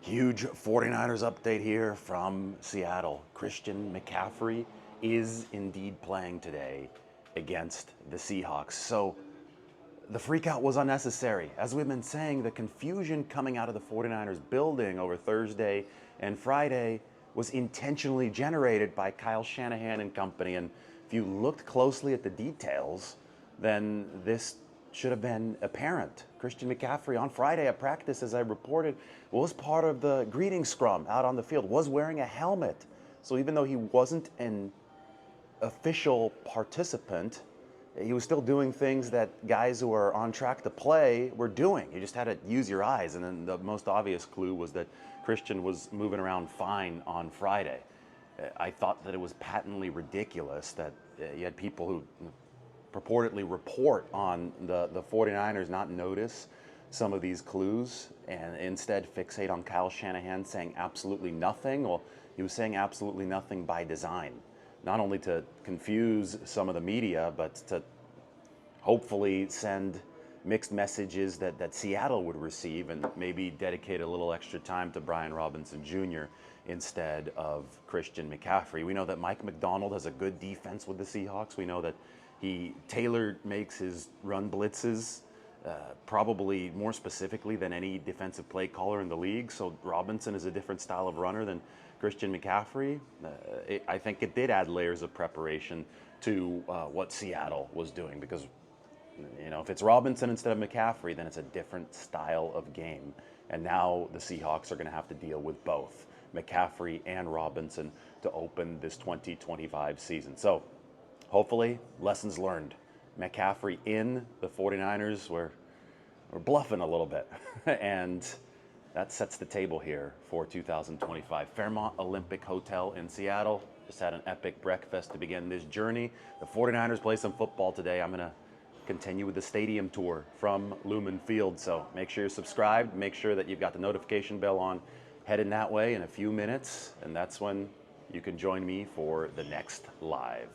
Huge 49ers update here from Seattle. Christian McCaffrey is indeed playing today against the Seahawks. So the freakout was unnecessary. As we've been saying, the confusion coming out of the 49ers building over Thursday and Friday was intentionally generated by Kyle Shanahan and company. And if you looked closely at the details, then this should have been apparent. Christian McCaffrey on Friday at practice, as I reported, was part of the greeting scrum out on the field, was wearing a helmet. So even though he wasn't an official participant, he was still doing things that guys who are on track to play were doing. You just had to use your eyes. And then the most obvious clue was that Christian was moving around fine on Friday. I thought that it was patently ridiculous that you had people who purportedly report on the 49ers not notice some of these clues and instead fixate on Kyle Shanahan saying absolutely nothing. Well, he was saying absolutely nothing by design, not only to confuse some of the media, but to hopefully send mixed messages that Seattle would receive and maybe dedicate a little extra time to Brian Robinson Jr. instead of Christian McCaffrey. We know that Mike McDonald has a good defense with the Seahawks. We know that he makes his run blitzes probably more specifically than any defensive play caller in the league. So Robinson is a different style of runner than Christian McCaffrey. I think it did add layers of preparation to what Seattle was doing because, you know, if it's Robinson instead of McCaffrey, then it's a different style of game. And now the Seahawks are going to have to deal with both McCaffrey and Robinson to open this 2025 season. So hopefully, lessons learned. McCaffrey in, the 49ers were bluffing a little bit. And that sets the table here for 2025. Fairmont Olympic Hotel in Seattle just had an epic breakfast to begin this journey. The 49ers play some football today. I'm going to continue with the stadium tour from Lumen Field. So make sure you're subscribed. Make sure that you've got the notification bell on. Heading that way in a few minutes. And that's when you can join me for the next live.